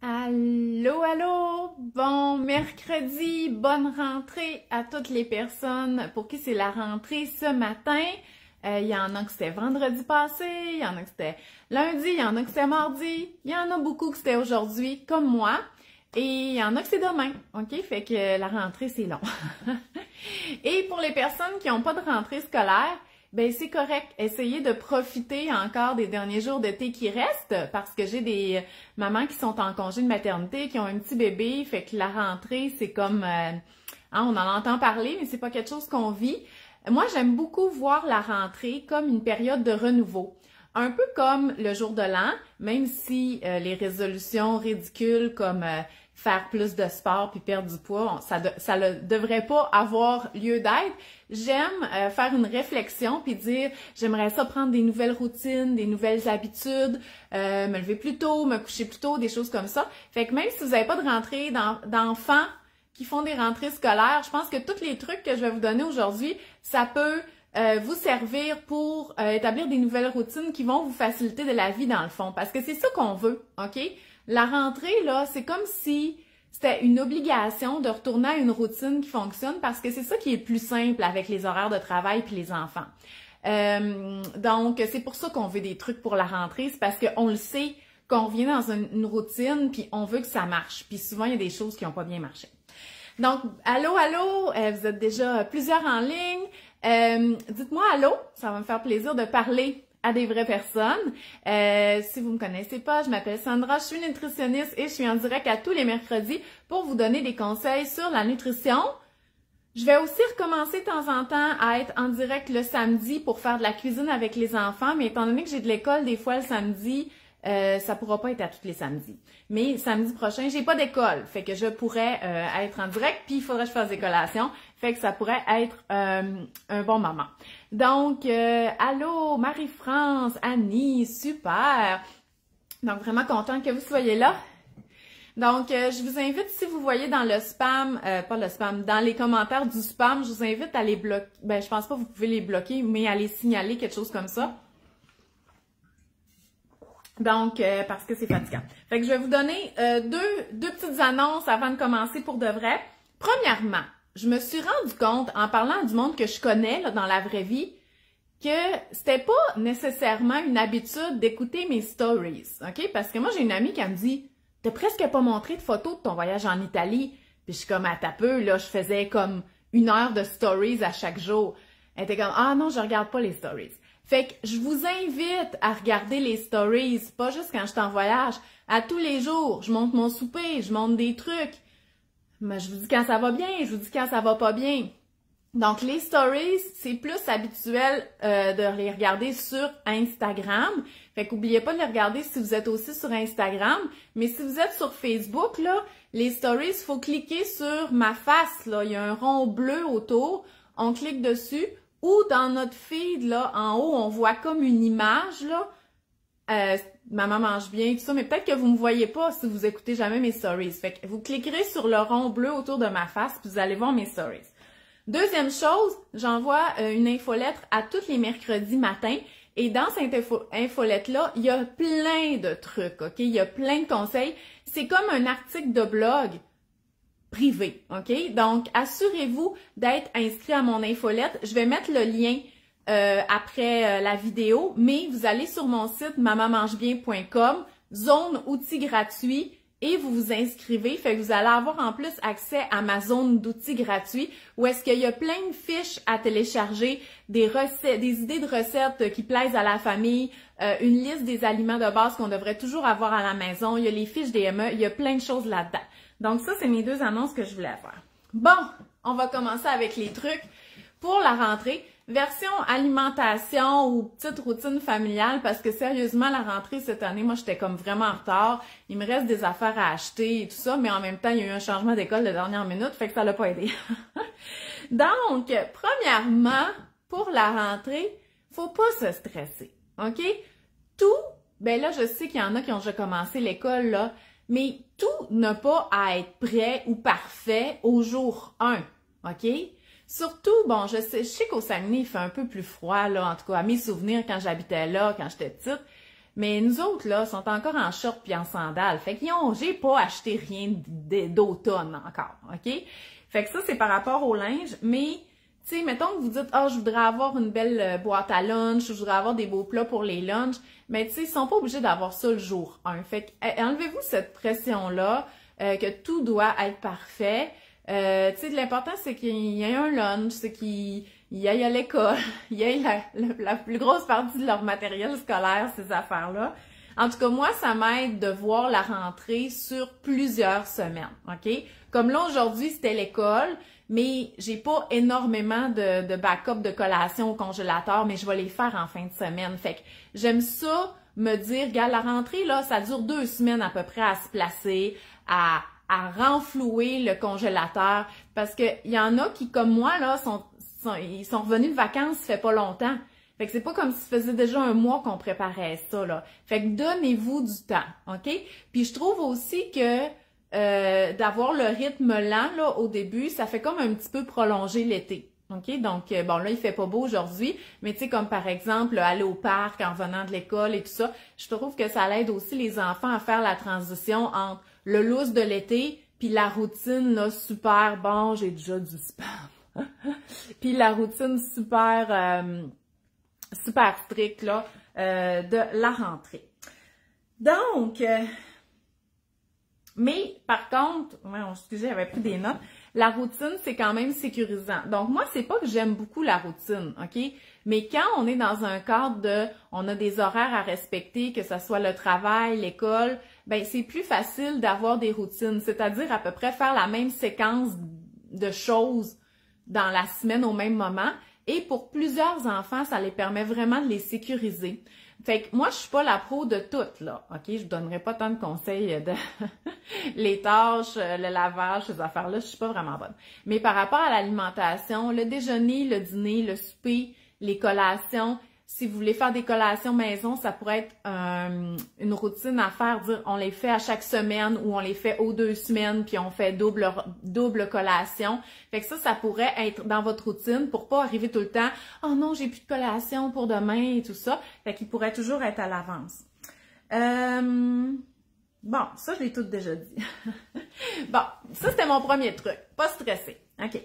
Allô, allô! Bon mercredi, bonne rentrée à toutes les personnes pour qui c'est la rentrée ce matin. Il y en a que c'était vendredi passé, il y en a que c'était lundi, il y en a que c'était mardi, il y en a beaucoup que c'était aujourd'hui, comme moi. Et il y en a que c'est demain, ok? Fait que la rentrée, c'est long. Et pour les personnes qui n'ont pas de rentrée scolaire, ben c'est correct. Essayez de profiter encore des derniers jours d'été qui restent parce que j'ai des mamans qui sont en congé de maternité, qui ont un petit bébé, fait que la rentrée, c'est comme... on en entend parler, mais c'est pas quelque chose qu'on vit. Moi, j'aime beaucoup voir la rentrée comme une période de renouveau. Un peu comme le jour de l'an, même si les résolutions ridicules comme faire plus de sport puis perdre du poids, ça ne devrait pas avoir lieu d'être. J'aime faire une réflexion puis dire j'aimerais ça prendre des nouvelles routines, des nouvelles habitudes, me lever plus tôt, me coucher plus tôt, des choses comme ça. Fait que même si vous n'avez pas de rentrée d'enfants qui font des rentrées scolaires, je pense que tous les trucs que je vais vous donner aujourd'hui, ça peut vous servir pour établir des nouvelles routines qui vont vous faciliter de la vie dans le fond. Parce que c'est ça qu'on veut, OK? La rentrée, là, c'est comme si c'était une obligation de retourner à une routine qui fonctionne parce que c'est ça qui est le plus simple avec les horaires de travail puis les enfants. Donc, c'est pour ça qu'on veut des trucs pour la rentrée. C'est parce qu'on le sait qu'on revient dans une routine puis on veut que ça marche. Puis souvent, il y a des choses qui n'ont pas bien marché. Donc, allô, allô, vous êtes déjà plusieurs en ligne. Dites-moi allô, ça va me faire plaisir de parler à des vraies personnes. Si vous me connaissez pas, je m'appelle Sandra, je suis nutritionniste et je suis en direct à tous les mercredis pour vous donner des conseils sur la nutrition. Je vais aussi recommencer de temps en temps à être en direct le samedi pour faire de la cuisine avec les enfants, mais étant donné que j'ai de l'école des fois le samedi, ça pourra pas être à tous les samedis. Mais samedi prochain, j'ai pas d'école, fait que je pourrais être en direct, puis il faudrait que je fasse des collations, fait que ça pourrait être un bon moment. Donc, allô, Marie-France, Annie, super! Donc, vraiment contente que vous soyez là. Donc, je vous invite, si vous voyez dans le spam, pas le spam, dans les commentaires du spam, je vous invite à les bloquer, ben je pense pas que vous pouvez les bloquer, mais à les signaler, quelque chose comme ça. Donc, parce que c'est fatigant. Fait que je vais vous donner deux petites annonces avant de commencer pour de vrai. Premièrement, je me suis rendu compte, en parlant du monde que je connais là, dans la vraie vie, que c'était pas nécessairement une habitude d'écouter mes stories, OK? Parce que moi, j'ai une amie qui me dit « T'as presque pas montré de photos de ton voyage en Italie. » Puis je suis comme « À ta peu, là, je faisais comme 1 heure de stories à chaque jour. » Elle était comme « Ah non, je regarde pas les stories. » Fait que je vous invite à regarder les stories, pas juste quand je suis en voyage, à tous les jours. Je monte mon souper, je monte des trucs. Mais je vous dis quand ça va bien, je vous dis quand ça va pas bien. Donc, les stories, c'est plus habituel de les regarder sur Instagram. Fait qu'oubliez pas de les regarder si vous êtes aussi sur Instagram. Mais si vous êtes sur Facebook, là, les stories, il faut cliquer sur ma face, là. Il y a un rond bleu autour. On clique dessus. Ou dans notre feed, là, en haut, on voit comme une image, là. Maman mange bien, tout ça, mais peut-être que vous ne me voyez pas si vous écoutez jamais mes stories. Fait que vous cliquerez sur le rond bleu autour de ma face, puis vous allez voir mes stories. Deuxième chose, j'envoie une infolettre à tous les mercredis matin. Et dans cette infolette-là, il y a plein de trucs, OK? Il y a plein de conseils. C'est comme un article de blog privé, OK? Donc, assurez-vous d'être inscrit à mon infolette. Je vais mettre le lien après la vidéo, mais vous allez sur mon site mamanmangebien.com, zone outils gratuits, et vous vous inscrivez. Fait que vous allez avoir en plus accès à ma zone d'outils gratuits où est-ce qu'il y a plein de fiches à télécharger, des recettes, des idées de recettes qui plaisent à la famille, une liste des aliments de base qu'on devrait toujours avoir à la maison. Il y a les fiches DME, il y a plein de choses là-dedans. Donc ça, c'est mes 2 annonces que je voulais faire. Bon, on va commencer avec les trucs pour la rentrée. Version alimentation ou petite routine familiale parce que sérieusement, la rentrée cette année, moi, j'étais comme vraiment en retard. Il me reste des affaires à acheter et tout ça, mais en même temps, il y a eu un changement d'école de dernière minute, fait que ça l'a pas aidé. Donc, premièrement, pour la rentrée, faut pas se stresser, OK? Tout, ben là, je sais qu'il y en a qui ont déjà commencé l'école, là, mais tout n'a pas à être prêt ou parfait au jour 1, OK? Surtout, bon, je sais qu'au Saguenay, il fait un peu plus froid, là, en tout cas, à mes souvenirs, quand j'habitais là, quand j'étais petite. Mais nous autres, là, sont encore en short puis en sandales. Fait j'ai pas acheté rien d'automne encore, OK? Fait que ça, c'est par rapport au linge, mais, tu sais, mettons que vous dites, je voudrais avoir une belle boîte à lunch, je voudrais avoir des beaux plats pour les lunchs, mais tu sais, ils sont pas obligés d'avoir ça le jour 1. Fait que, enlevez-vous cette pression-là, que tout doit être parfait. Tu sais, l'important, c'est qu'il y ait un lunch, c'est qu'il y aille à l'école, il y ait la plus grosse partie de leur matériel scolaire, ces affaires-là. En tout cas, moi, ça m'aide de voir la rentrée sur plusieurs semaines, OK? Comme là, aujourd'hui, c'était l'école, mais j'ai pas énormément de backup de collation au congélateur, mais je vais les faire en fin de semaine. Fait que j'aime ça, me dire, regarde, la rentrée, là, ça dure 2 semaines à peu près à se placer, à renflouer le congélateur, parce que il y en a qui, comme moi, là, ils sont revenus de vacances, ça fait pas longtemps. Fait que c'est pas comme si ça faisait déjà un mois qu'on préparait ça, là. Fait que donnez-vous du temps, OK? Puis je trouve aussi que d'avoir le rythme lent, là, au début, ça fait comme un petit peu prolonger l'été. OK? Donc, bon, là, il fait pas beau aujourd'hui, mais tu sais, comme par exemple, aller au parc en venant de l'école et tout ça, je trouve que ça aide aussi les enfants à faire la transition entre le lousse de l'été puis la routine, là, super, bon, j'ai déjà du spam. Puis la routine super stricte, là, de la rentrée. Donc, mais par contre, excusez, j'avais pris des notes. La routine, c'est quand même sécurisant. Donc, moi, c'est pas que j'aime beaucoup la routine, OK? Mais quand on est dans un cadre on a des horaires à respecter, que ce soit le travail, l'école, ben c'est plus facile d'avoir des routines. C'est-à-dire à peu près faire la même séquence de choses dans la semaine au même moment. Et pour plusieurs enfants, ça les permet vraiment de les sécuriser. Fait que moi, je suis pas la pro de tout, là. OK? Je vous donnerai pas tant de conseils de les tâches, le lavage, ces affaires-là. Je suis pas vraiment bonne. Mais par rapport à l'alimentation, le déjeuner, le dîner, le souper, les collations, si vous voulez faire des collations maison, ça pourrait être une routine à faire, dire on les fait à chaque semaine ou on les fait aux 2 semaines, puis on fait double collation. Fait que ça pourrait être dans votre routine pour pas arriver tout le temps « Oh non, j'ai plus de collation pour demain » et tout ça. Fait qu'il pourrait toujours être à l'avance. Bon, ça, je l'ai tout déjà dit. Bon, ça, c'était mon premier truc. Pas stressé. OK.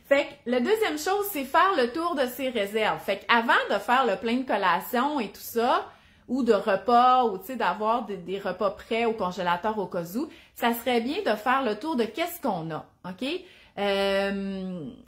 Fait que la deuxième chose, c'est faire le tour de ses réserves. Fait qu'avant de faire le plein de collations et tout ça, ou de repas, ou tu sais, d'avoir des repas prêts au congélateur au cas où, ça serait bien de faire le tour de qu'est-ce qu'on a, OK?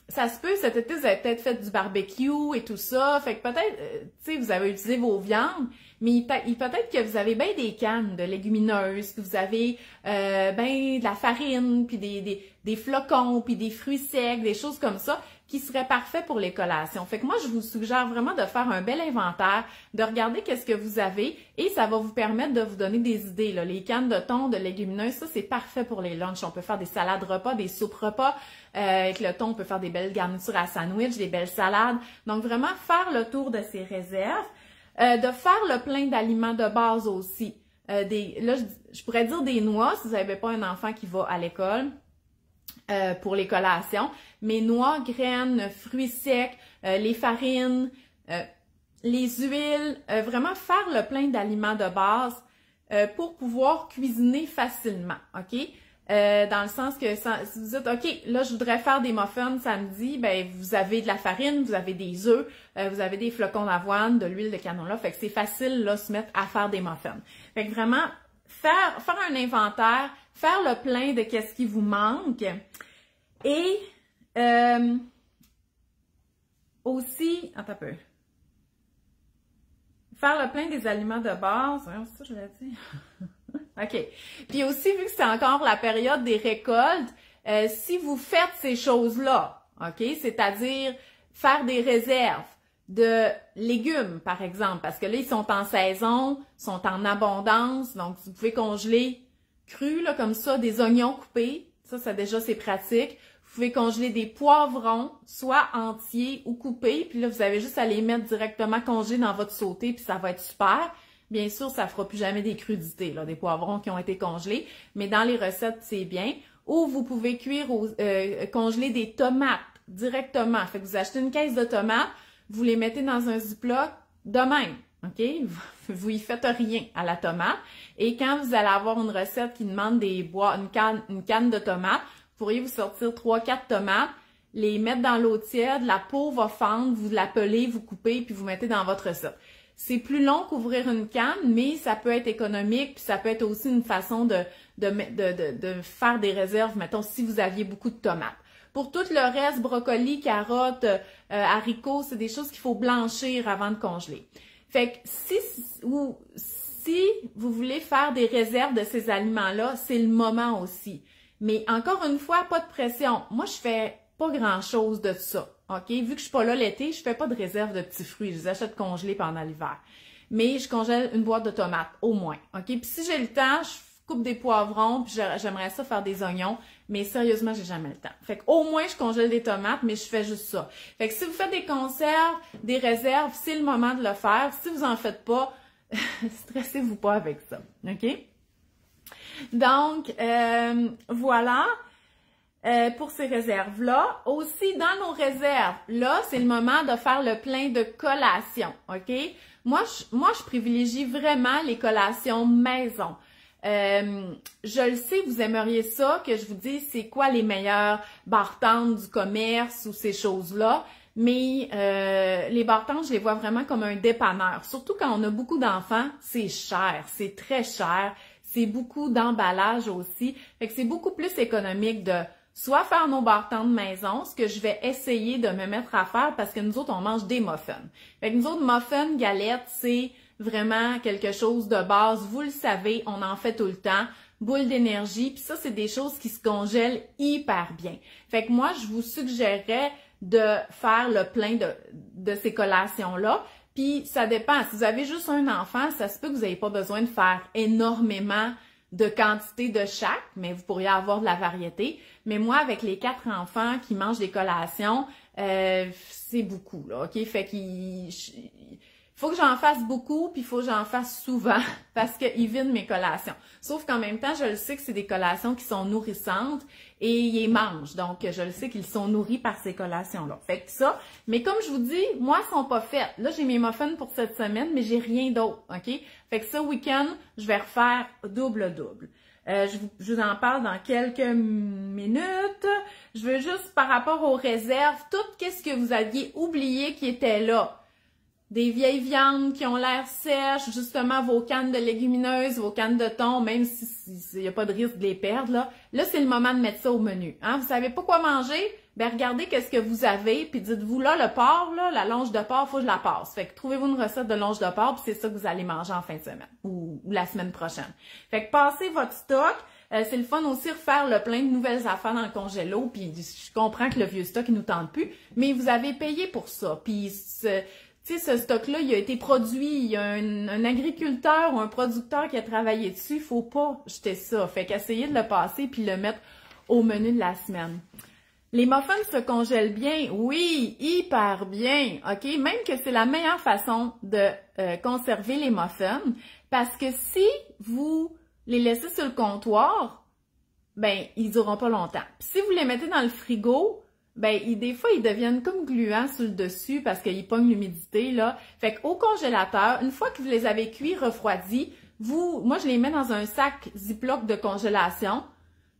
Ça se peut, cet été, vous avez peut-être fait du barbecue et tout ça, fait que peut-être, tu sais, vous avez utilisé vos viandes, mais peut-être que vous avez bien des cannes de légumineuses, que vous avez ben de la farine, puis des flocons, puis des fruits secs, des choses comme ça, qui seraient parfaits pour les collations. Fait que moi, je vous suggère vraiment de faire un bel inventaire, de regarder qu'est-ce que vous avez, et ça va vous permettre de vous donner des idées, là. Les cannes de thon, de légumineuses, ça, c'est parfait pour les lunchs. On peut faire des salades repas, des soupes repas. Avec le thon, on peut faire des belles garnitures à sandwich, des belles salades. Donc, vraiment, faire le tour de ces réserves. De faire le plein d'aliments de base aussi. Là, je pourrais dire des noix, si vous n'avez pas un enfant qui va à l'école pour les collations. Mais noix, graines, fruits secs, les farines, les huiles. Vraiment faire le plein d'aliments de base pour pouvoir cuisiner facilement, OK? Dans le sens que si vous dites, OK, là, je voudrais faire des muffins samedi, ben vous avez de la farine, vous avez des œufs, vous avez des flocons d'avoine, de l'huile de canola, fait que c'est facile, là, se mettre à faire des muffins. Fait que vraiment, faire un inventaire, faire le plein de qu'est-ce qui vous manque et aussi, attends un peu, faire le plein des aliments de base, ça je l'ai dit. OK. Puis aussi, vu que c'est encore la période des récoltes, si vous faites ces choses-là, OK, c'est-à-dire faire des réserves de légumes, par exemple, parce que là, ils sont en saison, sont en abondance, donc vous pouvez congeler cru, là, comme ça, des oignons coupés, ça déjà, c'est pratique. Vous pouvez congeler des poivrons, soit entiers ou coupés, puis là, vous avez juste à les mettre directement congelés dans votre sauté, puis ça va être super. Bien sûr, ça fera plus jamais des crudités, là, des poivrons qui ont été congelés, mais dans les recettes, c'est bien. Ou vous pouvez congeler des tomates directement. Fait que vous achetez une caisse de tomates, vous les mettez dans un Ziploc de même. OK? Vous y faites rien à la tomate. Et quand vous allez avoir une recette qui demande une canne de tomates, vous pourriez vous sortir 3-4 tomates, les mettre dans l'eau tiède, la peau va fendre, vous la pelez, vous coupez, puis vous mettez dans votre recette. C'est plus long qu'ouvrir une canne, mais ça peut être économique, puis ça peut être aussi une façon de faire des réserves, mettons, si vous aviez beaucoup de tomates. Pour tout le reste, brocoli, carottes, haricots, c'est des choses qu'il faut blanchir avant de congeler. Fait que si vous voulez faire des réserves de ces aliments-là, c'est le moment aussi. Mais encore une fois, pas de pression. Moi, je fais pas grand-chose de ça, OK? Vu que je suis pas là l'été, je fais pas de réserve de petits fruits. Je les achète congelés pendant l'hiver. Mais je congèle une boîte de tomates, au moins, OK? Puis si j'ai le temps, je coupe des poivrons, puis j'aimerais ça faire des oignons, mais sérieusement, j'ai jamais le temps. Fait qu'au moins, je congèle des tomates, mais je fais juste ça. Fait que si vous faites des conserves, des réserves, c'est le moment de le faire. Si vous en faites pas, stressez-vous pas avec ça, OK? Donc, voilà. Pour ces réserves-là. Aussi, dans nos réserves, là, c'est le moment de faire le plein de collations, OK? Moi, je privilégie vraiment les collations maison. Je le sais, vous aimeriez ça, que je vous dise c'est quoi les meilleures bartendes du commerce ou ces choses-là, mais les bartendes, je les vois vraiment comme un dépanneur. Surtout quand on a beaucoup d'enfants, c'est cher, c'est très cher, c'est beaucoup d'emballage aussi. Fait que c'est beaucoup plus économique de soit faire nos bartendes maison, ce que je vais essayer de me mettre à faire parce que nous autres, on mange des muffins. Fait que nous autres, muffins, galettes, c'est vraiment quelque chose de base. Vous le savez, on en fait tout le temps. Boule d'énergie, puis ça, c'est des choses qui se congèlent hyper bien. Fait que moi, je vous suggérerais de faire le plein de ces collations-là. Puis ça dépend. Si vous avez juste un enfant, ça se peut que vous n'ayez pas besoin de faire énormément de quantité de chaque, mais vous pourriez avoir de la variété. Mais moi, avec les 4 enfants qui mangent des collations, c'est beaucoup, là, OK? Fait qu'il faut que j'en fasse beaucoup, puis il faut que j'en fasse souvent parce qu'ils vident mes collations. Sauf qu'en même temps, je le sais que c'est des collations qui sont nourrissantes et ils les mangent. Donc, je le sais qu'ils sont nourris par ces collations-là. Fait que ça, mais comme je vous dis, moi, elles sont pas faites. Là, j'ai mes muffins pour cette semaine, mais j'ai rien d'autre, OK? Fait que ce week-end, je vais refaire double-double. Je vous en parle dans quelques minutes. Je veux juste, par rapport aux réserves, tout ce que vous aviez oublié qui était là. Des vieilles viandes qui ont l'air sèches, justement vos cannes de légumineuses, vos cannes de thon, même s'il n'y a pas de risque de les perdre, là c'est le moment de mettre ça au menu. Hein? Vous savez pas quoi manger? Ben regardez qu'est-ce que vous avez, puis dites-vous là, le porc, là, la longe de porc, faut que je la passe. Fait que trouvez-vous une recette de longe de porc, puis c'est ça que vous allez manger en fin de semaine ou la semaine prochaine. Fait que passez votre stock. C'est le fun aussi de refaire le plein de nouvelles affaires dans le congélo, puis je comprends que le vieux stock, il nous tente plus, mais vous avez payé pour ça, puis tu sais, ce stock-là, il a été produit, il y a un agriculteur ou un producteur qui a travaillé dessus, il faut pas jeter ça. Fait qu'essayez de le passer puis le mettre au menu de la semaine. Les muffins se congèlent bien? Oui, hyper bien, OK? Même que c'est la meilleure façon de conserver les muffins parce que si vous les laissez sur le comptoir, ben, ils dureront pas longtemps. Puis si vous les mettez dans le frigo, ben, des fois, ils deviennent comme gluants sur le dessus parce qu'ils pognent l'humidité, là. Fait qu'au congélateur, une fois que vous les avez cuits, refroidis, moi, je les mets dans un sac Ziploc de congélation.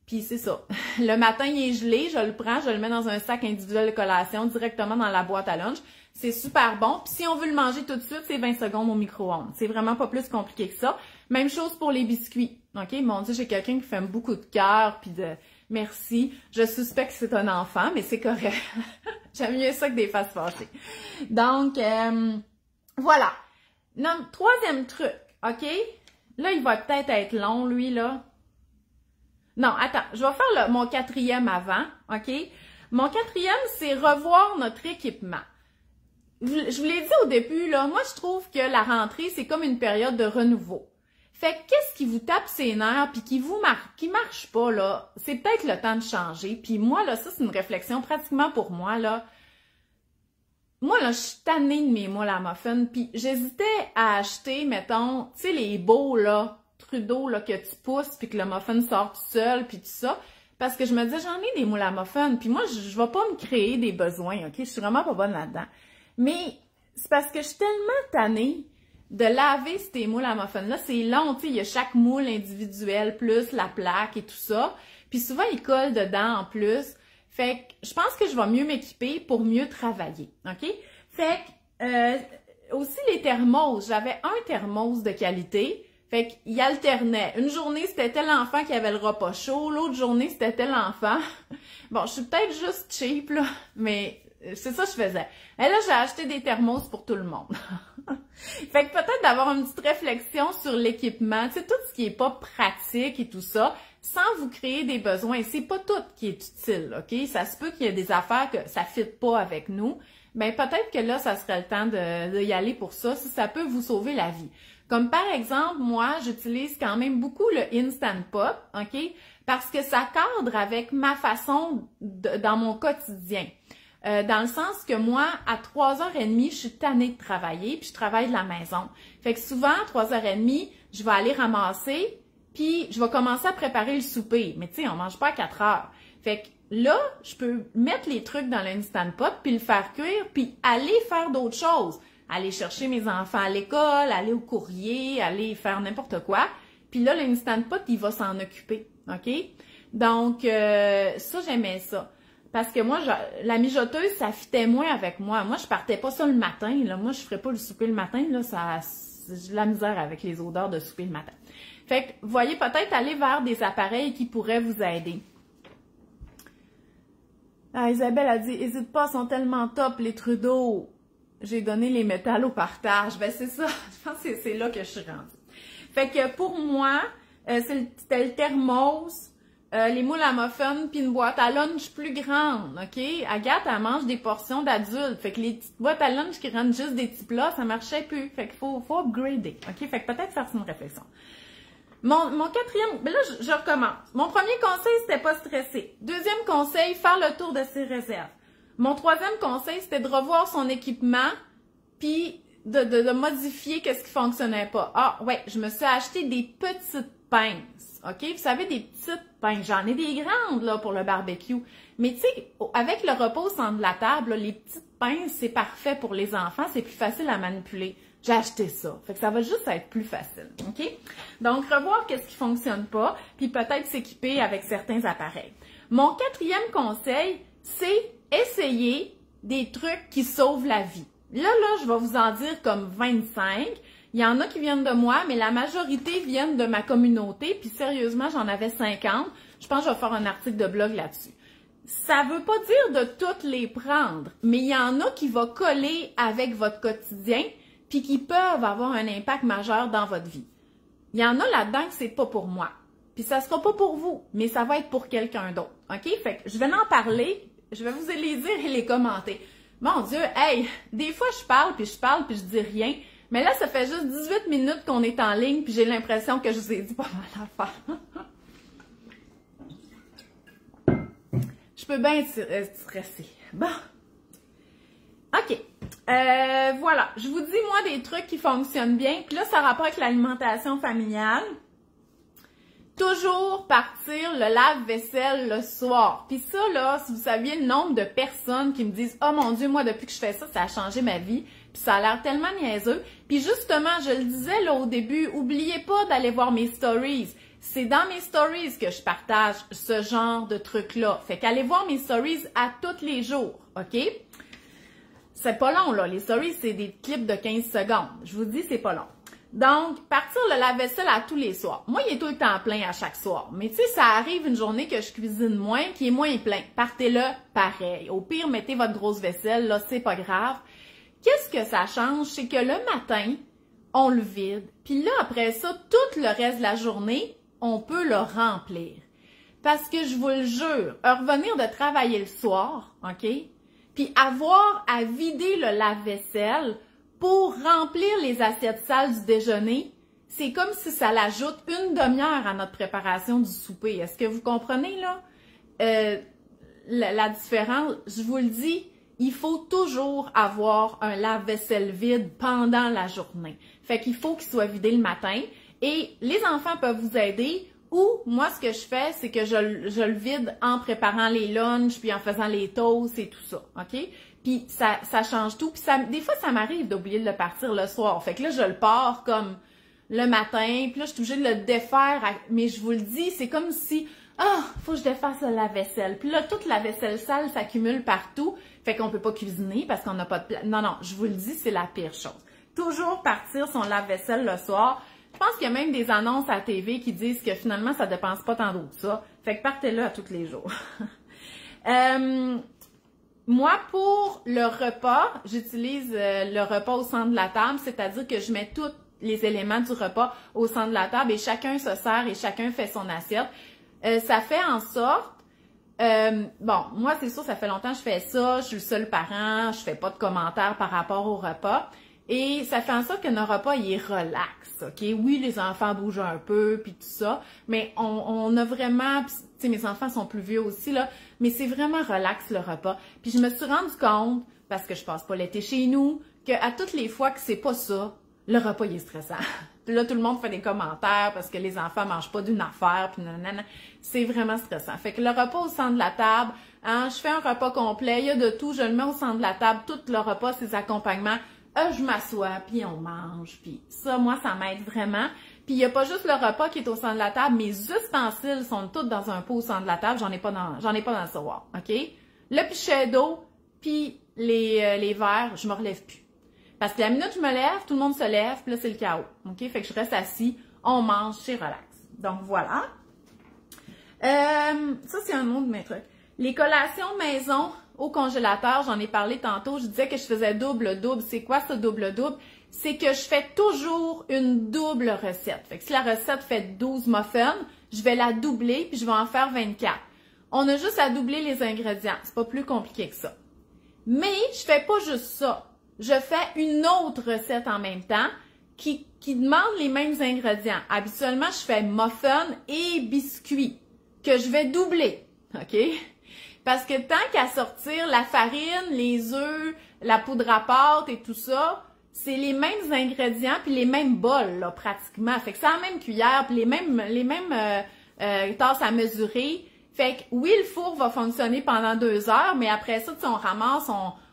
Puis c'est ça. Le matin, il est gelé, je le prends, je le mets dans un sac individuel de collation directement dans la boîte à lunch. C'est super bon. Puis si on veut le manger tout de suite, c'est 20 secondes au micro-ondes. C'est vraiment pas plus compliqué que ça. Même chose pour les biscuits. OK? Mon Dieu, j'ai quelqu'un qui fait beaucoup de cœur puis de... Merci. Je suspecte que c'est un enfant, mais c'est correct. J'aime mieux ça que des faces fâchées. Donc, voilà. Non, troisième truc, OK? Là, il va peut-être être long, lui, là. Non, attends, je vais faire mon quatrième avant, OK? Mon quatrième, c'est revoir notre équipement. Je vous l'ai dit au début, là, moi, je trouve que la rentrée, c'est comme une période de renouveau. Fait que qu'est-ce qui vous tape ses nerfs puis qui marche pas, là, c'est peut-être le temps de changer. Puis moi, là, ça, c'est une réflexion pratiquement pour moi, là. Moi, là, je suis tannée de mes moules à muffins, puis j'hésitais à acheter, mettons, tu sais, les beaux, là, Trudeau, là, que tu pousses, puis que le muffin sort tout seul, puis tout ça, parce que je me disais, j'en ai des moules à muffins, puis moi, je vais pas me créer des besoins, OK? Je suis vraiment pas bonne là-dedans. Mais c'est parce que je suis tellement tannée de laver ces moules à muffins-là, c'est long, tu sais, il y a chaque moule individuel, plus la plaque et tout ça. Puis souvent, ils collent dedans en plus. Fait que je pense que je vais mieux m'équiper pour mieux travailler, OK? Fait que, aussi les thermos, j'avais un thermos de qualité. Fait qu'il alternait. Une journée, c'était tel enfant qui avait le repas chaud. L'autre journée, c'était tel enfant. Bon, je suis peut-être juste cheap, là, mais c'est ça que je faisais. Et là, j'ai acheté des thermos pour tout le monde. Fait que peut-être d'avoir une petite réflexion sur l'équipement, tu sais, tout ce qui est pas pratique et tout ça, sans vous créer des besoins. C'est pas tout qui est utile, OK? Ça se peut qu'il y ait des affaires que ça fit pas avec nous. Ben peut-être que là, ça serait le temps de y aller pour ça, si ça peut vous sauver la vie. Comme par exemple, moi, j'utilise quand même beaucoup le Instant Pot, OK? Parce que ça cadre avec ma façon dans mon quotidien. Dans le sens que moi, à 3h30, je suis tannée de travailler, puis je travaille de la maison. Fait que souvent, à 3h30, je vais aller ramasser, puis je vais commencer à préparer le souper. Mais tu sais, on mange pas à 4h. Fait que là, je peux mettre les trucs dans l'Instant Pot, puis le faire cuire, puis aller faire d'autres choses. Aller chercher mes enfants à l'école, aller au courrier, aller faire n'importe quoi. Puis là, l'Instant Pot, il va s'en occuper, OK? Donc, ça, j'aimais ça. Parce que moi, la mijoteuse, ça fitait moins avec moi. Moi, je partais pas ça le matin, là. Moi, je ferais pas le souper le matin, là. J'ai de la misère avec les odeurs de souper le matin. Fait que, voyez, peut-être aller vers des appareils qui pourraient vous aider. Ah, Isabelle a dit, hésite pas, sont tellement top, les Trudeau. J'ai donné les métals au partage. Ben, c'est ça. Je pense que c'est là que je suis rendue. Fait que pour moi, c'était le thermos, les moules à muffins, puis une boîte à lunch plus grande, OK? Agathe, elle mange des portions d'adultes. Fait que les petites boîtes à lunch qui rendent juste des petits plats, ça marchait plus. Fait qu'il faut upgrader, OK? Fait que peut-être faire une réflexion. Mon quatrième, ben là, je recommence. Mon premier conseil, c'était pas stresser. Deuxième conseil, faire le tour de ses réserves. Mon troisième conseil, c'était de revoir son équipement, puis de modifier qu'est-ce qui fonctionnait pas. Ah, ouais, je me suis acheté des petites pinces, OK? Vous savez, des petites pinces. J'en ai des grandes, là, pour le barbecue. Mais tu sais, avec le repos au centre de la table, là, les petites pinces, c'est parfait pour les enfants. C'est plus facile à manipuler. J'ai acheté ça. Fait que ça va juste être plus facile, OK? Donc, revoir qu'est-ce qui fonctionne pas, puis peut-être s'équiper avec certains appareils. Mon quatrième conseil, c'est essayer des trucs qui sauvent la vie. Là, je vais vous en dire comme 25. Il y en a qui viennent de moi, mais la majorité viennent de ma communauté. Puis sérieusement, j'en avais 50. Je pense que je vais faire un article de blog là-dessus. Ça veut pas dire de toutes les prendre, mais il y en a qui vont coller avec votre quotidien puis qui peuvent avoir un impact majeur dans votre vie. Il y en a là-dedans que c'est pas pour moi. Puis ça sera pas pour vous, mais ça va être pour quelqu'un d'autre. OK? Fait que je vais en parler. Je vais vous les dire et les commenter. Mon Dieu, hey, des fois je parle, puis je dis rien. Mais là, ça fait juste 18 minutes qu'on est en ligne, puis j'ai l'impression que je vous ai dit pas mal d'affaires. Je peux bien être stressée. Bon. OK. Voilà. Je vous dis, moi, des trucs qui fonctionnent bien. Puis là, ça a rapport avec l'alimentation familiale. Toujours partir le lave-vaisselle le soir. Puis ça, là, si vous saviez le nombre de personnes qui me disent « Oh mon Dieu, moi, depuis que je fais ça, ça a changé ma vie. » Puis ça a l'air tellement niaiseux. Puis justement, je le disais là au début, oubliez pas d'aller voir mes stories. C'est dans mes stories que je partage ce genre de trucs-là. Fait qu'allez voir mes stories à tous les jours, OK? C'est pas long, là. Les stories, c'est des clips de 15 secondes. Je vous dis, c'est pas long. Donc, partir le lave-vaisselle à tous les soirs. Moi, il est tout le temps plein à chaque soir. Mais tu sais, ça arrive une journée que je cuisine moins, qui est moins plein. Partez-le pareil. Au pire, mettez votre grosse vaisselle, là, c'est pas grave. Qu'est-ce que ça change? C'est que le matin, on le vide. Puis là, après ça, tout le reste de la journée, on peut le remplir. Parce que je vous le jure, revenir de travailler le soir, OK? Puis avoir à vider le lave-vaisselle pour remplir les assiettes sales du déjeuner, c'est comme si ça l'ajoute une demi-heure à notre préparation du souper. Est-ce que vous comprenez, là? La différence, je vous le dis, il faut toujours avoir un lave-vaisselle vide pendant la journée. Fait qu'il faut qu'il soit vidé le matin. Et les enfants peuvent vous aider. Ou, moi, ce que je fais, c'est que je le vide en préparant les lunchs, puis en faisant les toasts et tout ça, OK? Puis ça change tout. Puis des fois, ça m'arrive d'oublier de le partir le soir. Fait que là, je le pars comme le matin. Puis là, je suis obligée de le défaire. Mais je vous le dis, c'est comme si, faut que je défasse le lave-vaisselle. Puis là, toute la vaisselle sale s'accumule partout. Fait qu'on peut pas cuisiner parce qu'on n'a pas de place. Non, non, je vous le dis, c'est la pire chose. Toujours partir son lave-vaisselle le soir. Je pense qu'il y a même des annonces à la TV qui disent que finalement, ça dépense pas tant d'eau que ça. Fait que partez-le à tous les jours. Moi, pour le repas, j'utilise le repas au centre de la table, c'est-à-dire que je mets tous les éléments du repas au centre de la table et chacun se sert et chacun fait son assiette. Ça fait en sorte, bon, moi, c'est sûr, ça fait longtemps que je fais ça, je suis le seul parent, je fais pas de commentaires par rapport au repas. Et ça fait en sorte que notre repas, il est relax, OK? Oui, les enfants bougent un peu, puis tout ça, mais on a vraiment, tu sais, mes enfants sont plus vieux aussi, là, mais c'est vraiment relax, le repas. Puis je me suis rendu compte, parce que je passe pas l'été chez nous, qu'à toutes les fois que c'est pas ça, le repas, il est stressant. Puis là, tout le monde fait des commentaires parce que les enfants mangent pas d'une affaire, puis nanana. C'est vraiment stressant. Fait que le repas au centre de la table, hein, je fais un repas complet, il y a de tout, je le mets au centre de la table, tout le repas, ses accompagnements. Je m'assois, puis on mange, puis ça, moi, ça m'aide vraiment. Puis il n'y a pas juste le repas qui est au centre de la table, mes ustensiles sont tous dans un pot au centre de la table, j'en ai pas dans le tiroir, OK? Le pichet d'eau, puis les verres, je me relève plus. Parce que la minute je me lève, tout le monde se lève, puis là, c'est le chaos, OK? Fait que je reste assis, on mange, c'est relax. Donc, voilà. Ça, c'est un autre de mes trucs. Les collations maison au congélateur, j'en ai parlé tantôt, je disais que je faisais double-double. C'est quoi ce double-double? C'est que je fais toujours une double recette. Fait que si la recette fait 12 muffins, je vais la doubler puis je vais en faire 24. On a juste à doubler les ingrédients. C'est pas plus compliqué que ça. Mais je fais pas juste ça. Je fais une autre recette en même temps qui demande les mêmes ingrédients. Habituellement, je fais muffins et biscuits que je vais doubler. OK? Parce que tant qu'à sortir la farine, les œufs, la poudre à pâte et tout ça, c'est les mêmes ingrédients puis les mêmes bols, là, pratiquement. Fait que c'est la même cuillère puis les mêmes tasses à mesurer. Fait que oui, le four va fonctionner pendant 2 heures, mais après ça, on ramasse,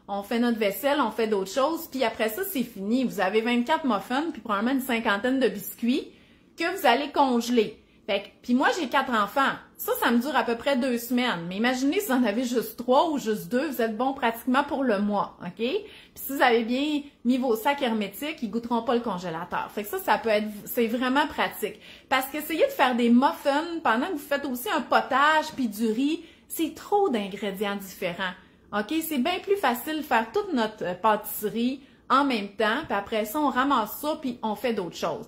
on fait notre vaisselle, on fait d'autres choses, puis après ça, c'est fini. Vous avez 24 muffins puis probablement une cinquantaine de biscuits que vous allez congeler. Fait que, puis moi, j'ai 4 enfants. Ça me dure à peu près 2 semaines. Mais imaginez si vous en avez juste 3 ou juste 2, vous êtes bon pratiquement pour le mois, OK? Puis si vous avez bien mis vos sacs hermétiques, ils goûteront pas le congélateur. Fait que ça peut être, c'est vraiment pratique. Parce qu'essayer de faire des muffins pendant que vous faites aussi un potage puis du riz, c'est trop d'ingrédients différents, OK? C'est bien plus facile de faire toute notre pâtisserie en même temps, puis après ça, on ramasse ça puis on fait d'autres choses.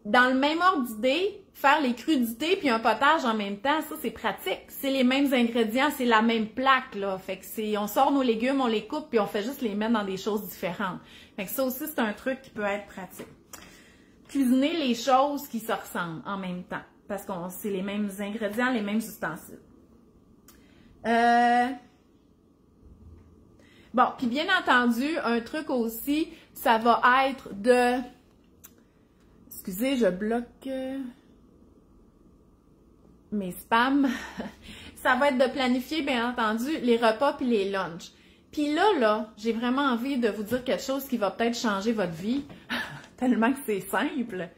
Dans le même ordre d'idée, faire les crudités puis un potage en même temps, ça c'est pratique. C'est les mêmes ingrédients, c'est la même plaque là. Fait que on sort nos légumes, on les coupe puis on fait juste les mettre dans des choses différentes. Fait que ça aussi c'est un truc qui peut être pratique. Cuisiner les choses qui se ressemblent en même temps parce que c'est les mêmes ingrédients, les mêmes ustensiles. Bon, puis bien entendu, un truc aussi, ça va être de... Excusez, je bloque mes spams. Ça va être de planifier, bien entendu, les repas puis les lunchs. Puis là, j'ai vraiment envie de vous dire quelque chose qui va peut-être changer votre vie, tellement que c'est simple.